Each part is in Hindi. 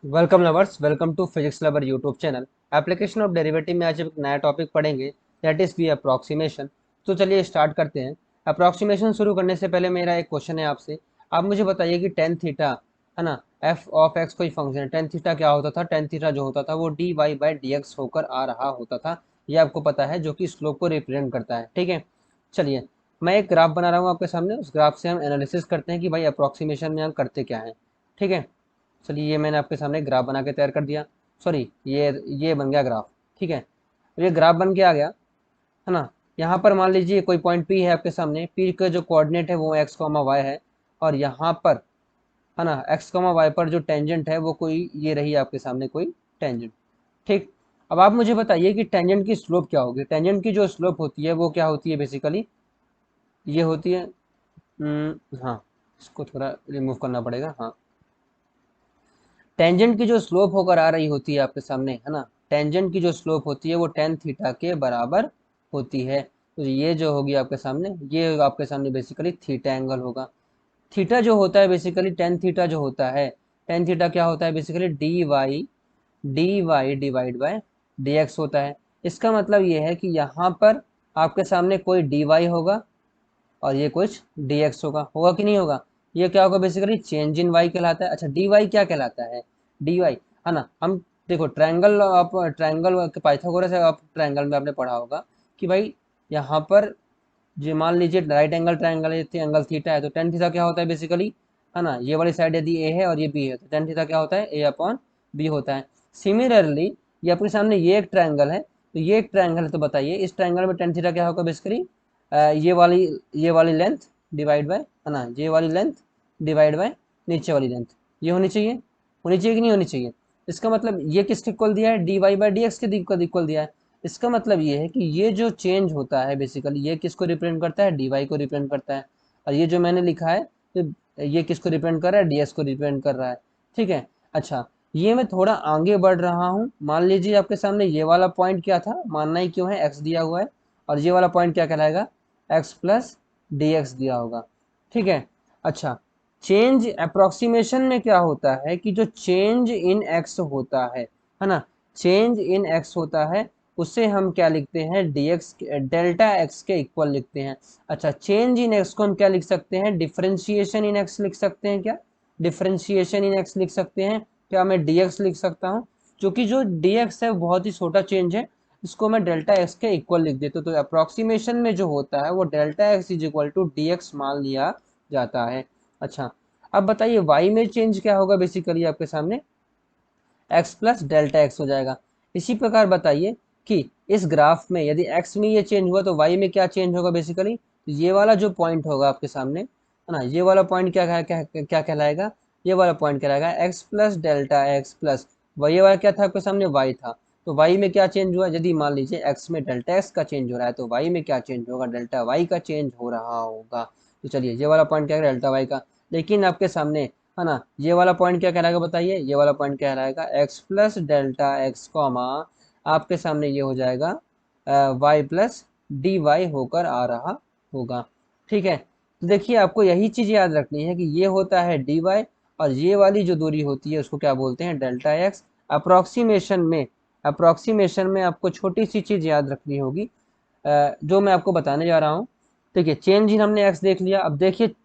Welcome lovers, welcome to physics lover YouTube channel. Application of derivative में आज एक नया टॉपिक पढ़ेंगे, दैट इज बी अप्रॉक्सीमेशन। तो चलिए स्टार्ट करते हैं। अप्रॉक्सीमेशन शुरू करने से पहले मेरा एक क्वेश्चन है आपसे। आप मुझे बताइए कि टेन थीटा है ना, एफ ऑफ एक्स कोई फंक्शन है। टेन थीटा क्या होता था? टेन थीटा जो होता था वो d y by d x होकर आ रहा होता था। ये आपको पता है, जो कि स्लोप को रिप्रेजेंट करता है। ठीक है, चलिए मैं एक ग्राफ बना रहा हूँ आपके सामने। उस ग्राफ से हम एनालिसिस करते हैं कि भाई अप्रॉक्सीमेशन में हम करते क्या है। ठीक है, चलिए ये मैंने आपके सामने ग्राफ बना के तैयार कर दिया। सॉरी, ये बन गया ग्राफ। ठीक है, तो ये ग्राफ बन के आ गया है ना। यहाँ पर मान लीजिए कोई पॉइंट पी है आपके सामने। पी का जो कोऑर्डिनेट है वो एक्स कॉमा वाई है, और यहाँ पर है ना एक्स कॉमा वाई पर जो टेंजेंट है वो कोई ये रही आपके सामने कोई टेंजेंट। ठीक, अब आप मुझे बताइए कि टेंजेंट की स्लोप क्या होगी। टेंजेंट की जो स्लोप होती है वो क्या होती है? बेसिकली ये होती है हाँ, इसको थोड़ा रिमूव करना पड़ेगा। हाँ, टेंजेंट की जो स्लोप होकर आ रही होती है आपके सामने है ना, टेंजेंट की जो स्लोप होती है वो टेन थीटा के बराबर होती है। तो ये जो होगी आपके सामने, ये आपके सामने बेसिकली थीटा एंगल होगा। थीटा जो होता है बेसिकली, टेन थीटा जो होता है, टेन थीटा क्या होता है basically? D y divide by d x होता है। इसका मतलब ये है कि यहाँ पर आपके सामने कोई डी वाई होगा और ये कुछ dx होगा कि नहीं होगा? ये क्या होगा बेसिकली? चेंज इन y कहलाता है। अच्छा, dy क्या कहलाता है? dy है ना, हम देखो ट्रायंगल, आप ट्रायंगल के पाइथागोरस है, आप ट्रायंगल में आपने पढ़ा होगा कि भाई यहाँ पर जो मान लीजिए राइट एंगल ट्रायंगल है, एंगल थीटा है, तो टेन थीटा क्या होता है बेसिकली? है ना, ये वाली साइड यदि ए है और ये बी है तो टेन थीटा क्या होता है? ए अपॉन बी होता है। सिमिलरली ये आपके सामने ये एक ट्रायंगल है, तो ये एक ट्रायंगल है, तो बताइए इस ट्रायंगल में टेन थीटा क्या होगा बेसिकली? ये वाली लेंथ डिवाइड बाय, है ना, ये वाली लेंथ डिवाइड बाय नीचे वाली लेंथ। ये होनी चाहिए कि नहीं होनी चाहिए? इसका मतलब ये किसके इक्वल दिया है? D y by d x के इक्वल दिया है। इसका मतलब ये है कि ये जो चेंज होता है बेसिकली, ये किसको रिप्रेजेंट करता है? डी वाई को रिप्रेजेंट करता है। और ये जो मैंने लिखा है, तो ये किसको रिप्रेजेंट कर रहा है? डी एक्स को रिप्रेजेंट कर रहा है। ठीक है, अच्छा, ये मैं थोड़ा आगे बढ़ रहा हूँ। मान लीजिए आपके सामने ये वाला पॉइंट क्या था, मानना ही क्यों है, एक्स दिया हुआ है, और ये वाला पॉइंट क्या कहलाएगा? एक्स प्लस डी एक्स दिया होगा। ठीक है, अच्छा, चेंज अप्रोक्सीमेशन में क्या होता है कि जो चेंज इन एक्स होता है ना, चेंज इन एक्स होता है, उसे हम क्या लिखते हैं? dx डेल्टा एक्स के इक्वल लिखते हैं। अच्छा, चेंज इन एक्स को हम क्या लिख सकते हैं? डिफरेंशिएशन इन एक्स लिख सकते हैं क्या? डिफरेंशिएशन इन एक्स लिख सकते हैं क्या? मैं dx लिख सकता हूँ, क्योंकि जो dx है वो बहुत ही छोटा चेंज है, इसको मैं डेल्टा एक्स के इक्वल लिख देता हूँ। तो अप्रोक्सीमेशन में जो होता है वो delta x is equal to d x मान लिया जाता है। अच्छा, अब बताइए y में चेंज क्या होगा बेसिकली आपके सामने? x प्लस डेल्टा एक्स हो जाएगा। इसी प्रकार बताइए कि इस ग्राफ में यदि x में ये चेंज हुआ तो y में क्या चेंज होगा बेसिकली? ये वाला जो पॉइंट होगा आपके सामने है ना, ये वाला पॉइंट क्या कहलाएगा? ये वाला पॉइंट कहलाएगा x plus delta x plus ये वाला क्या था आपके सामने? y था। तो y में क्या चेंज हुआ? यदि मान लीजिए x में डेल्टा एक्स का चेंज हो रहा है तो y में क्या चेंज होगा? डेल्टा y का चेंज हो रहा होगा। तो चलिए ये वाला पॉइंट क्या है? डेल्टा y का। लेकिन आपके सामने है ना, ये वाला पॉइंट क्या कहलाएगा बताइए? ये वाला पॉइंट क्या कहलाएगा? X plus delta x comma आपके सामने ये हो जाएगा वाई प्लस डी वाई होकर आ रहा होगा। ठीक है, तो देखिए आपको यही चीज याद रखनी है कि ये होता है डी वाई, और ये वाली जो दूरी होती है उसको क्या बोलते हैं? Delta x. अप्रोक्सीमेशन में आपको छोटी सी चीज याद रखनी होगी, जो मैं आपको बताने जा रहा हूँ। देखिए चेंज इन हमने एक्स देख लिया, अब देखिए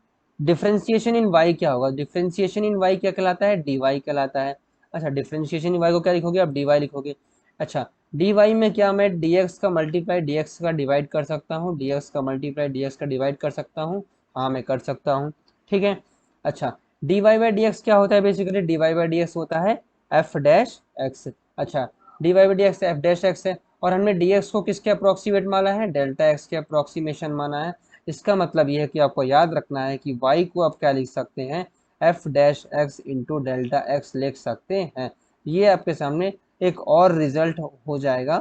डिफ्रेंसिएशन इन वाई क्या होगा? डिफ्रेंसिएशन इन वाई क्या कहलाता है? डी वाई कहलाता है। अच्छा, डिफ्रेंसिएशन इन वाई को क्या लिखोगे? आप डी वाई लिखोगे। अच्छा, डी वाई में क्या मैं डी एक्स का मल्टीप्लाई डी एक्स का डिवाइड कर सकता हूँ? डी एक्स का मल्टीप्लाई डी एक्स का डिवाइड कर सकता हूँ? हाँ, मैं कर सकता हूँ। ठीक है, अच्छा, d y by d x क्या होता है basically? D y by d x होता है एफ डैश एक्स। अच्छा, d y by d x f dash x है, और हमने डी एक्स को किसके अप्रोक्सीमेट माना है? डेल्टा एक्स के अप्रोक्सीमेशन माना है। इसका मतलब यह है कि आपको याद रखना है कि y को आप क्या लिख सकते हैं? F dash x into delta x लिख सकते हैं। ये आपके सामने एक और रिजल्ट हो जाएगा।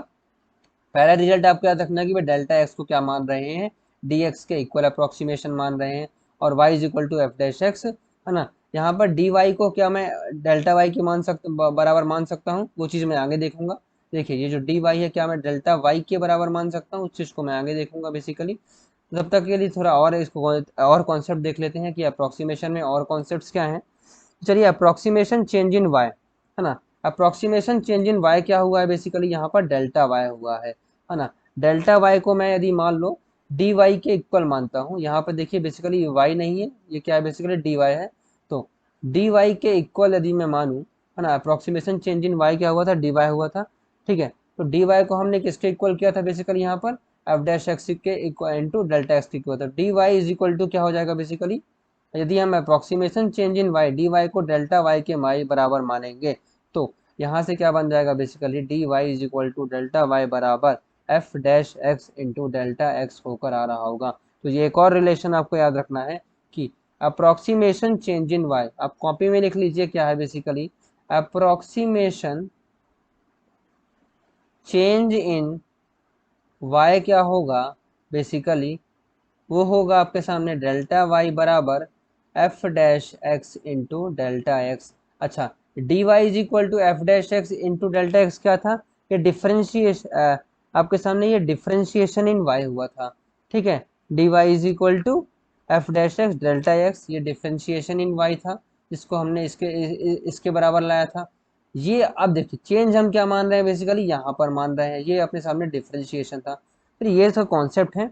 पहला रिजल्ट आपको याद रखना है कि भाई डेल्टा एक्स को क्या मान रहे हैं? डी एक्स के इक्वल अप्रोक्सीमेशन मान रहे हैं, और y is equal to f dash x है ना। यहाँ पर डी वाई को क्या मैं डेल्टा वाई के बराबर मान सकता हूँ? वो चीज़ मैं आगे देखूंगा। देखिए ये जो डी वाई है, क्या मैं डेल्टा वाई के बराबर मान सकता हूँ? उस चीज़ को मैं आगे देखूंगा बेसिकली। तब तक के लिए थोड़ा और इसको और कॉन्सेप्ट देख लेते हैं कि अप्रोक्सीमेशन में और कॉन्सेप्ट्स क्या हैं। चलिए, अप्रोक्सीमेशन चेंज इन वाई, है ना। अप्रोक्सीमेशन चेंज इन वाई क्या हुआ है बेसिकली, यहाँ पर डेल्टा वाई हुआ है ना। डेल्टा वाई को मैं यदि मान लो डी वाई के इक्वल मानता हूँ, यहाँ पर देखिए बेसिकली वाई नहीं है, ये क्या है बेसिकली डी वाई है। तो डी वाई के इक्वल यदि मैं मानूँ, है ना, अप्रोक्सीमेशन चेंज इन वाई क्या हुआ था, डी वाई हुआ था, ठीक है। तो डी वाई को हमने किसके इक्वल किया था बेसिकली, यहाँ पर एफ डैश एक्स के इक्वल इंटू डेल्टा एक्स के इक्वल था। D Y is equal to क्या हो जाएगा बेसिकली, यदि हम approximation change in Y D Y को डेल्टा वाई के वाई बराबर मानेंगे, तो यहाँ से क्या बन जाएगा basically, D Y is equal to delta Y बराबर F dash x into delta X होकर आ रहा होगा। तो ये एक और रिलेशन आपको याद रखना है कि अप्रोक्सीमेशन चेंज इन वाई, आप कॉपी में लिख लीजिए क्या है basically, approximation change in y क्या होगा बेसिकली, वो होगा आपके सामने डेल्टा वाई बराबर F dash x into delta x. अच्छा, d Y is equal to f dash x into delta x क्या था, ये डिफ्रेंशिएशन, आपके सामने ये डिफ्रेंशिएशन इन वाई हुआ था, ठीक है। D Y is equal to f dash x delta x, ये डिफ्रेंशिएशन इन वाई था, जिसको हमने इसके बराबर लाया था। ये अब देखिए चेंज हम क्या मान रहे हैं बेसिकली, यहाँ पर मान रहे हैं, ये अपने सामने डिफ्रेंशिएशन था। फिर ये सब कॉन्सेप्ट है।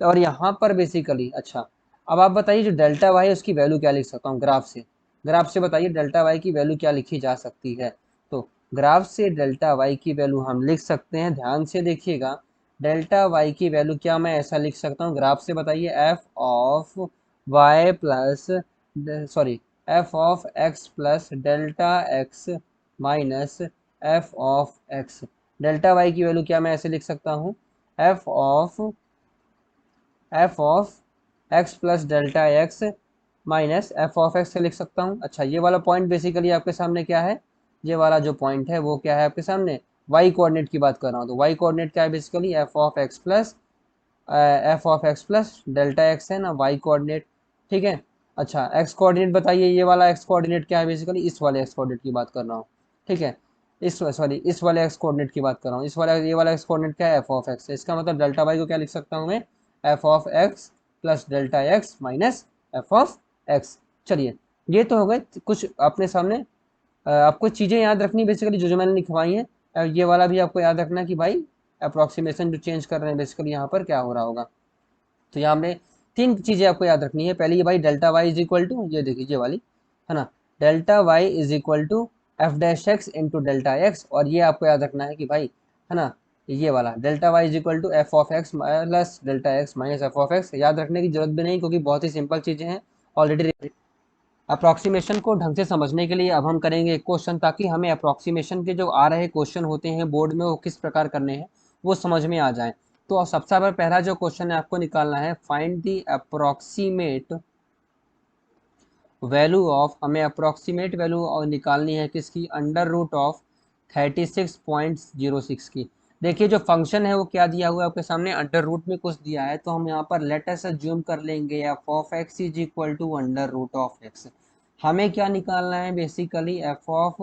और यहाँ पर बेसिकली अच्छा, अब आप बताइए जो डेल्टा वाई है उसकी वैल्यू क्या लिख सकता हूँ ग्राफ से, ग्राफ से बताइए डेल्टा वाई की वैल्यू क्या लिखी जा सकती है। तो ग्राफ से डेल्टा वाई की वैल्यू हम लिख सकते हैं, ध्यान से देखिएगा, डेल्टा वाई की वैल्यू क्या मैं ऐसा लिख सकता हूँ ग्राफ से बताइए, f of y plus, sorry, f of x plus delta x minus f of x. Delta y की वैल्यू क्या मैं ऐसे लिख सकता हूँ, f of x plus delta x minus f of x से लिख सकता हूँ। अच्छा, ये वाला पॉइंट बेसिकली आपके सामने क्या है, ये वाला जो पॉइंट है वो क्या है आपके सामने, वाई कोऑर्डिनेट की बात कर रहा हूँ। तो वाई कोऑर्डिनेट क्या है basically, f of x plus delta x है ना, वाई कोऑर्डिनेट, ठीक है। अच्छा, एक्स कोऑर्डिनेट बताइए, ये वाला एक्स कोऑर्डिनेट क्या है बेसिकली, इस वाले एक्स कोऑर्डिनेट की बात कर रहा हूँ, ठीक है। इस वाले एक्स कोऑर्डिनेट की बात कर रहा हूँ, ये वाला एक्स कोऑर्डिनेट क्या है, एफ ऑफ एक्स। इसका मतलब डेल्टा वाई को क्या लिख सकता हूँ मैं, F of x plus delta x minus f of x. चलिए, ये तो हो गए कुछ अपने सामने, आपको चीज़ें याद रखनी बेसिकली जो जो मैंने लिखवाई हैं। ये वाला भी आपको याद रखना कि भाई अप्रोक्सीमेशन जो चेंज कर रहे हैं बेसिकली यहाँ पर क्या हो रहा होगा। तो यहाँ हमने तीन चीज़ें आपको याद रखनी है। पहली ये भाई delta y is equal to, ये देखिए ये वाली, है ना, delta y is equal to f dash x into delta x. और ये आपको याद रखना है कि भाई, है ना, ये वाला delta y is equal to f of x plus delta x minus f of x. याद रखने की जरूरत भी नहीं क्योंकि बहुत ही सिंपल चीज़ें हैं ऑलरेडी। अप्रॉक्सीमेशन को ढंग से समझने के लिए अब हम करेंगे एक क्वेश्चन, ताकि हमें अप्रॉक्सीमेशन के जो आ रहे क्वेश्चन होते हैं बोर्ड में वो किस प्रकार करने हैं वो समझ में आ जाए। तो सबसे पहला जो क्वेश्चन है आपको निकालना है, find the approximate value of, हमें अप्रॉक्सीमेट वैल्यू और निकालनी है किसकी, अंडर रूट ऑफ 36.06 की। देखिए जो फंक्शन है वो क्या दिया हुआ है आपके सामने, अंडर रूट में कुछ दिया है, तो हम यहाँ पर लेट अस अज्यूम कर लेंगे f of x is equal to under root of x. हमें क्या निकालना है basically, f of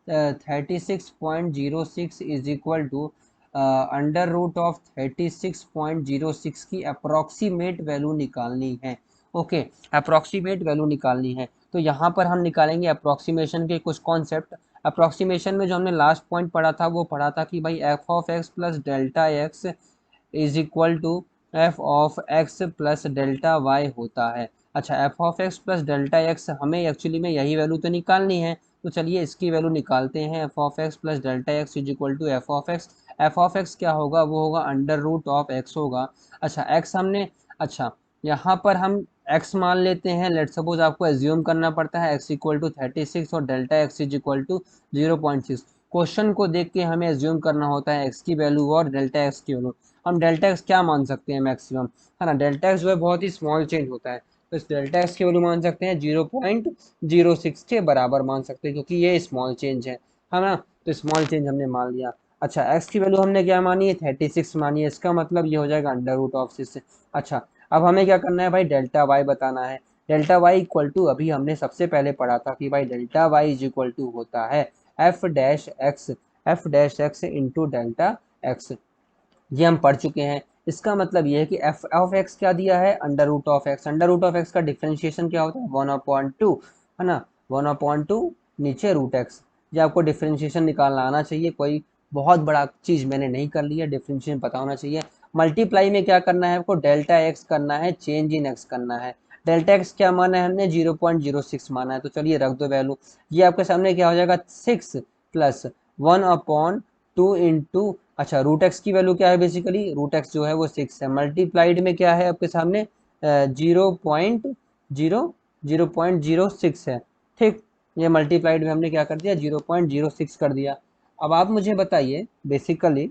36.06 is equal to under root of 36.06 की अप्रॉक्सीमेट वैल्यू निकालनी है। ओके, अप्रॉक्सीमेट वैल्यू निकालनी है। तो यहाँ पर हम निकालेंगे अप्रॉक्सीमेशन के कुछ कॉन्सेप्ट। अप्रॉक्सीमेशन में जो हमने लास्ट पॉइंट पढ़ा था वो पढ़ा था कि भाई f of x plus delta x is equal to f of x plus delta y होता है। अच्छा, f of x plus delta x हमें एक्चुअली में यही वैल्यू तो निकालनी है, तो चलिए इसकी वैल्यू निकालते हैं। F of x plus delta x is equal to f of x, f of x क्या होगा, वो होगा अंडर रूट ऑफ एक्स होगा। अच्छा, एक्स हमने, अच्छा यहाँ पर हम x मान लेते हैं, लेट सपोज आपको एज्यूम करना पड़ता है x इक्वल टू 36 और delta x is equal to 0.6। Question को देख के हमें एज्यूम करना होता है x की वैल्यू और डेल्टा x की वैल्यू। हम डेल्टा x क्या मान सकते हैं मैक्सिमम, है ना, डेल्टा x जो है बहुत ही स्मॉल चेंज होता है, तो इस डेल्टा x की वैल्यू मान सकते हैं 0.06 के बराबर मान सकते हैं, क्योंकि ये स्मॉल चेंज है ना। तो स्मॉल चेंज हमने मान लिया। अच्छा, x की वैल्यू हमने क्या मानी है, 36 मानी है, इसका मतलब ये हो जाएगा अंडर रूट ऑफ 6। अच्छा, अब हमें क्या करना है भाई, डेल्टा वाई बताना है। डेल्टा वाई इक्वल टू, अभी हमने सबसे पहले पढ़ा था कि भाई delta y is equal to होता है f dash x into delta x. ये हम पढ़ चुके हैं। इसका मतलब ये है कि एफ ऑफ एक्स क्या दिया है, under root of x. Under root of x का डिफ्रेंशिएशन क्या होता है, 1/2, है ना, 1/2 नीचे रूट एक्स। ये आपको डिफ्रेंशिएशन निकालना आना चाहिए, कोई बहुत बड़ा चीज़ मैंने नहीं कर लिया, डिफ्रेंशिएशन पता होना चाहिए। मल्टीप्लाई में क्या करना है आपको, डेल्टा एक्स करना है, चेंज इन एक्स करना है। डेल्टा एक्स क्या माना है हमने, 0.06 माना है, तो चलिए रख दो वैल्यू। ये आपके सामने क्या हो जाएगा, 6 प्लस 1/2 इंटू, अच्छा रूट एक्स की वैल्यू क्या है, बेसिकली रूट एक्स जो है वो 6 है, मल्टीप्लाइड में क्या है आपके सामने 0.06 है, ठीक। ये मल्टीप्लाइड में हमने क्या कर दिया, 0.06 कर दिया। अब आप मुझे बताइए बेसिकली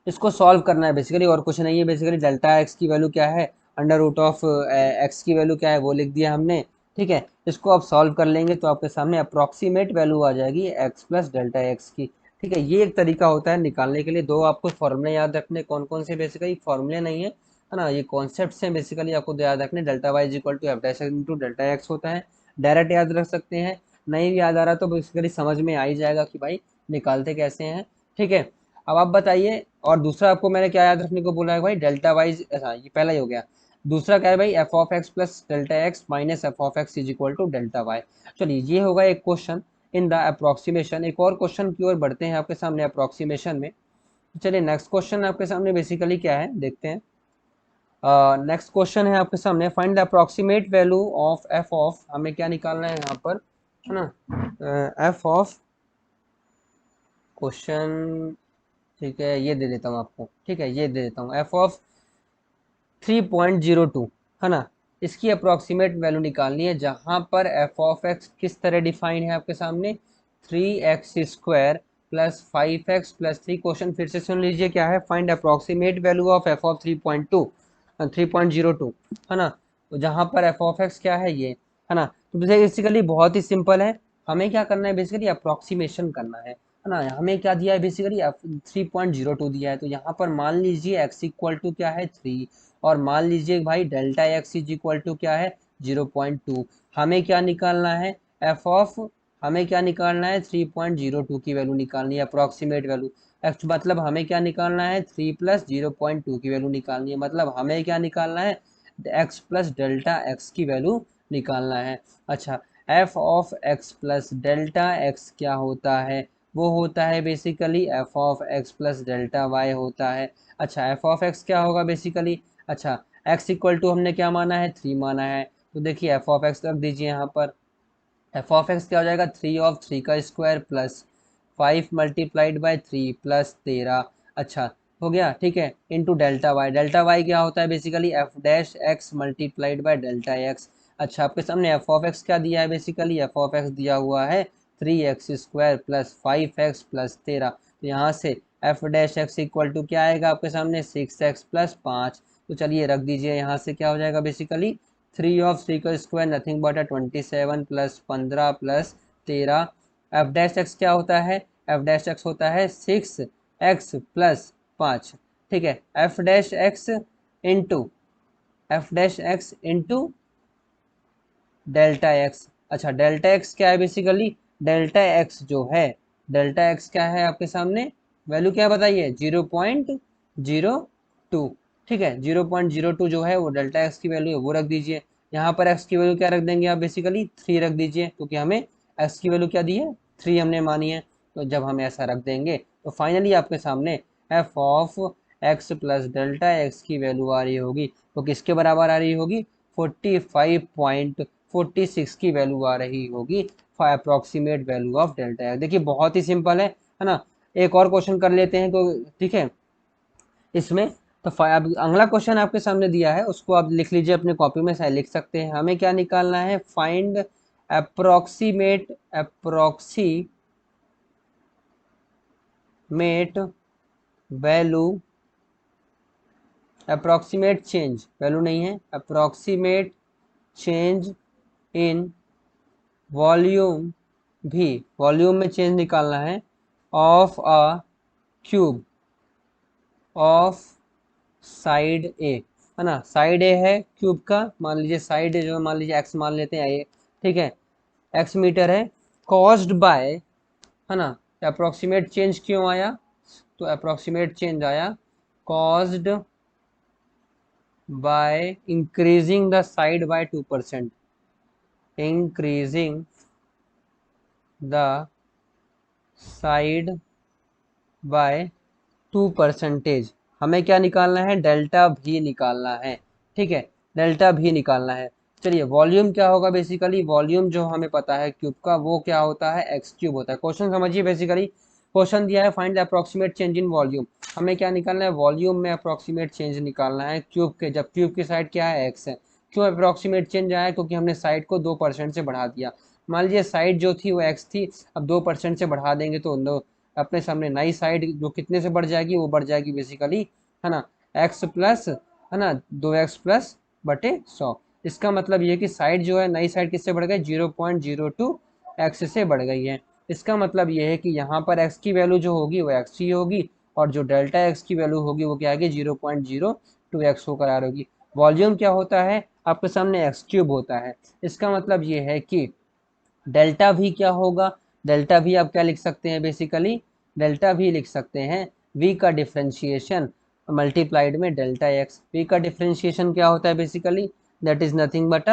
इसको सॉल्व करना है बेसिकली, और कुछ नहीं है बेसिकली। डेल्टा एक्स की वैल्यू क्या है, अंडर रूट ऑफ एक्स की वैल्यू क्या है वो लिख दिया हमने, ठीक है। इसको आप सॉल्व कर लेंगे तो आपके सामने अप्रॉक्सीमेट वैल्यू आ जाएगी एक्स प्लस डेल्टा एक्स की, ठीक है। ये एक तरीका होता है निकालने के लिए। दो आपको फॉर्मूले याद रखने, कौन कौन से, बेसिकली फॉर्मूले नहीं है ना, ये कॉन्सेप्ट हैं बेसिकली, आपको याद रखने। Delta y is equal to f dash into delta x होता है, डायरेक्ट याद रख सकते हैं। नहीं भी याद आ रहा तो बेसिकली समझ में आ ही जाएगा कि भाई निकालते कैसे हैं, ठीक है। अब आप बताइए, और दूसरा आपको मैंने क्या याद रखने को बोला है भाई, डेल्टा वाइज, अच्छा ये पहला ही हो गया। दूसरा क्या है भाई, f of x plus delta x minus f of x is equal to delta y. चलिए ये होगा एक क्वेश्चन इन द अप्रोक्सीमेशन। एक और क्वेश्चन की ओर बढ़ते हैं आपके सामने अप्रोक्सीमेशन में। चलिए नेक्स्ट क्वेश्चन आपके सामने बेसिकली क्या है देखते हैं। नेक्स्ट क्वेश्चन है आपके सामने, find the approximate value of F of, हमें क्या निकालना है यहाँ पर, है ना, एफ ऑफ क्वेश्चन, ठीक है ये दे देता हूँ आपको, ठीक है ये दे देता हूँ, एफ ऑफ 3.02, है ना। इसकी अप्रोक्सीमेट वैल्यू निकालनी है, जहां पर एफ ऑफ एक्स किस तरह डिफाइन है आपके सामने, 3x² plus 5x plus 3। Question फिर से सुन लीजिए क्या है, find approximate value of F of 3.02, है ना। तो जहां पर एफ ऑफ एक्स क्या है ये, है ना। तो बेसिकली बहुत ही सिंपल है, हमें क्या करना है बेसिकली अप्रोक्सीमेशन करना है ना। हमें क्या दिया है बेसिकली 3.02 दिया है, तो यहाँ पर मान लीजिए x इक्वल टू क्या है 3, और मान लीजिए भाई delta x is equal to क्या है 0.2। हमें क्या निकालना है, एफ ऑफ, हमें क्या निकालना है 3.02 की वैल्यू निकालनी है, अप्रोक्सीमेट वैल्यू। एक्स मतलब हमें क्या निकालना है 3 प्लस 0.2 की वैल्यू निकालनी है, मतलब हमें क्या निकालना है एक्स प्लस डेल्टा एक्स की वैल्यू निकालना है। अच्छा, f of x plus delta x क्या होता है, वो होता है basically f of x plus delta y होता है। अच्छा एफ ऑफ एक्स क्या होगा बेसिकली, अच्छा x इक्वल टू हमने क्या माना है 3 माना है, तो देखिए एफ ऑफ एक्स रख दीजिए यहाँ पर। एफ ऑफ एक्स क्या हो जाएगा, 3 ऑफ 3 का square plus 5 multiplied by 3 plus 13, अच्छा हो गया, ठीक है, into delta y. Delta y क्या होता है basically f dash x multiplied by delta x. अच्छा आपके सामने एफ ऑफ एक्स क्या दिया है बेसिकली, एफ ऑफ एक्स दिया हुआ है 3x² प्लस 5x प्लस 13, तो यहाँ से f dash x equal to क्या आएगा आपके सामने 6x प्लस 5। तो चलिए रख दीजिए, यहाँ से क्या हो जाएगा बेसिकली 3 ऑफ 3 का square nothing but 27 plus 15 plus 13। F dash x क्या होता है, एफ डैश एक्स होता है 6x प्लस 5, ठीक है। F dash x into, F dash x into delta x. अच्छा डेल्टा एक्स क्या है बेसिकली, डेल्टा एक्स जो है, डेल्टा एक्स क्या है आपके सामने, वैल्यू क्या बताइए 0.02, ठीक है 0.02 जो है वो डेल्टा एक्स की वैल्यू है, वो रख दीजिए। यहाँ पर एक्स की वैल्यू क्या रख देंगे आप बेसिकली 3 रख दीजिए, क्योंकि हमें एक्स की वैल्यू क्या दी है 3 हमने मानी है। तो जब हम ऐसा रख देंगे तो फाइनली आपके सामने F of x plus delta x की वैल्यू आ रही होगी, तो किसके बराबर आ रही होगी 45.46 की वैल्यू आ रही होगी, approximate value of delta x. देखिए बहुत ही सिंपल है ना। एक और क्वेश्चन कर लेते हैं तो, ठीक है इसमें। तो अब अगला क्वेश्चन आपके सामने दिया है, उसको आप लिख लीजिए अपने कॉपी में, शायद लिख सकते हैं। हमें क्या निकालना है, find approximate value, approximate change, value नहीं है, अप्रोक्सीमेट चेंज इन वॉल्यूम, भी वॉल्यूम में चेंज निकालना है, of a cube of side a, है ना। साइड ए है क्यूब का, मान लीजिए साइड ए जो मान लीजिए एक्स मान लेते हैं ए, ठीक है, एक्स मीटर है, कॉज्ड बाय, है ना। अप्रोक्सीमेट चेंज क्यों आया, तो अप्रोक्सीमेट चेंज आया caused by increasing the side by 2%, increasing the side by 2%। हमें क्या निकालना है, डेल्टा भी निकालना है। ठीक है, डेल्टा भी निकालना है। चलिए, वॉल्यूम क्या होगा, बेसिकली वॉल्यूम जो हमें पता है क्यूब का, वो क्या होता है, एक्स क्यूब होता है। क्वेश्चन समझिए, बेसिकली क्वेश्चन दिया है find the approximate change in volume. हमें क्या निकालना है, वॉल्यूम में अप्रोक्सीमेट चेंज निकालना है क्यूब के, जब क्यूब की साइड क्या है, एक्स है। क्यों अप्रोक्सीमेट चेंज आया, क्योंकि हमने साइड को 2% से बढ़ा दिया। मान लीजिए साइड जो थी वो एक्स थी, अब 2% से बढ़ा देंगे तो अपने सामने नई साइड जो कितने से बढ़ जाएगी, वो बढ़ जाएगी बेसिकली, है ना, एक्स प्लस, है ना, 2x+/100। इसका मतलब ये कि साइड जो है, नई साइड किससे बढ़ गई, 0.02 एक्स से बढ़ गई है। इसका मतलब ये है कि यहाँ पर एक्स की वैल्यू जो होगी वो एक्स ही होगी, और जो डेल्टा एक्स की वैल्यू होगी वो क्या आएगी, 0.02 एक्स होकर आ रही होगी। वॉल्यूम क्या होता है, आपके सामने एक्स क्यूब होता है। इसका मतलब ये है कि डेल्टा भी क्या होगा, डेल्टा भी आप क्या लिख सकते हैं, बेसिकली डेल्टा भी लिख सकते हैं v का डिफ्रेंशिएशन मल्टीप्लाइड में डेल्टा एक्स। v का डिफ्रेंशिएशन क्या होता है, basically that is nothing but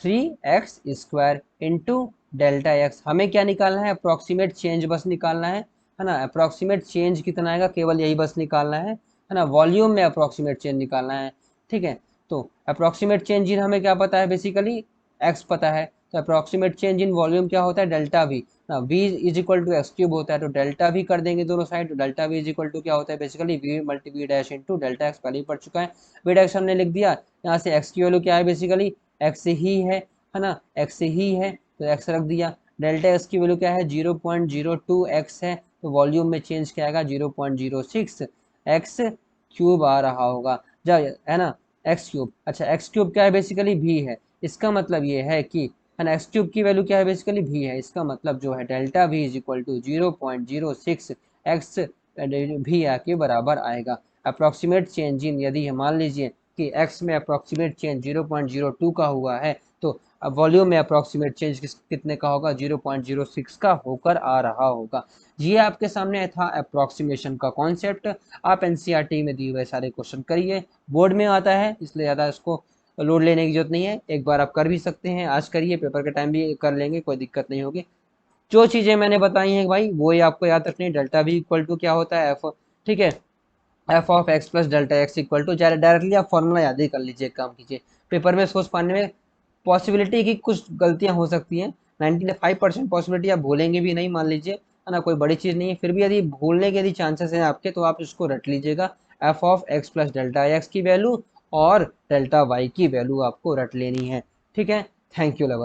3x² into delta x. हमें क्या निकालना है, अप्रोक्सीमेट चेंज बस निकालना है ना। अप्रोक्सीमेट चेंज कितना आएगा, केवल यही बस निकालना है ना। वॉल्यूम में अप्रोक्सीमेट चेंज निकालना है। ठीक है, तो अप्रोक्सीमेट चेंज इन हमें क्या पता है, बेसिकली एक्स पता है, तो अप्रोक्सीमेट चेंज इन वॉल्यूम क्या होता है, डेल्टा वी ना। v is equal to x cube होता है, तो डेल्टा भी कर देंगे दोनों साइड, तो delta v is equal to क्या होता है, basically v multi v dash into delta x. पहले ही पढ़ चुका है, वी डैश हमने लिख दिया। यहाँ से एक्स की वैल्यू क्या है, बेसिकली एक्स ही है ना, एक्स ही है, तो एक्स रख दिया। डेल्टा एक्स की वैल्यू क्या है, 0.02 एक्स है, तो वॉल्यूम में चेंज क्या आएगा, 0.06 एक्स क्यूब आ रहा होगा, है ना, एक्स क्यूब। अच्छा, एक्स क्यूब क्या है, बेसिकली भी है। इसका मतलब ये है कि, है ना, एक्स क्यूब की वैल्यू क्या है, बेसिकली भी है। इसका मतलब जो है डेल्टा भी इज इक्वल टू 0.06 एक्स भी के बराबर आएगा। अप्रोक्सीमेट चेंज इन, यदि मान लीजिए कि एक्स में अप्रोक्सीमेट चेंज 0.02 का हुआ है, तो अब वॉल्यूम में अप्रोक्सीमेट चेंज कितने का होगा, 0.06 का होकर आ रहा होगा। ये आपके सामने था अप्रोक्सीमेशन का कॉन्सेप्ट। आप एनसीईआरटी में दिए हुए सारे क्वेश्चन करिए, बोर्ड में आता है इसलिए ज़्यादा इसको लोड लेने की जरूरत नहीं है। एक बार आप कर भी सकते हैं, आज करिए, पेपर के टाइम भी कर लेंगे, कोई दिक्कत नहीं होगी। जो चीज़ें मैंने बताई हैं भाई, वो ही आपको याद रखनी है। डेल्टा भी इक्वल टू क्या होता है, एफ। ठीक है, f of x plus delta x equal to, directly आप फॉर्मूला याद ही कर लीजिए, काम कीजिए। पेपर में सोच पाने में पॉसिबिलिटी की कुछ गलतियां हो सकती हैं, 95% पॉसिबिलिटी आप भूलेंगे भी नहीं, मान लीजिए, है ना, कोई बड़ी चीज़ नहीं है। फिर भी यदि भूलने के यदि चांसेस हैं आपके, तो आप इसको रट लीजिएगा, F of x plus delta x की वैल्यू और डेल्टा वाई की वैल्यू आपको रट लेनी है। ठीक है, थैंक यू लवर।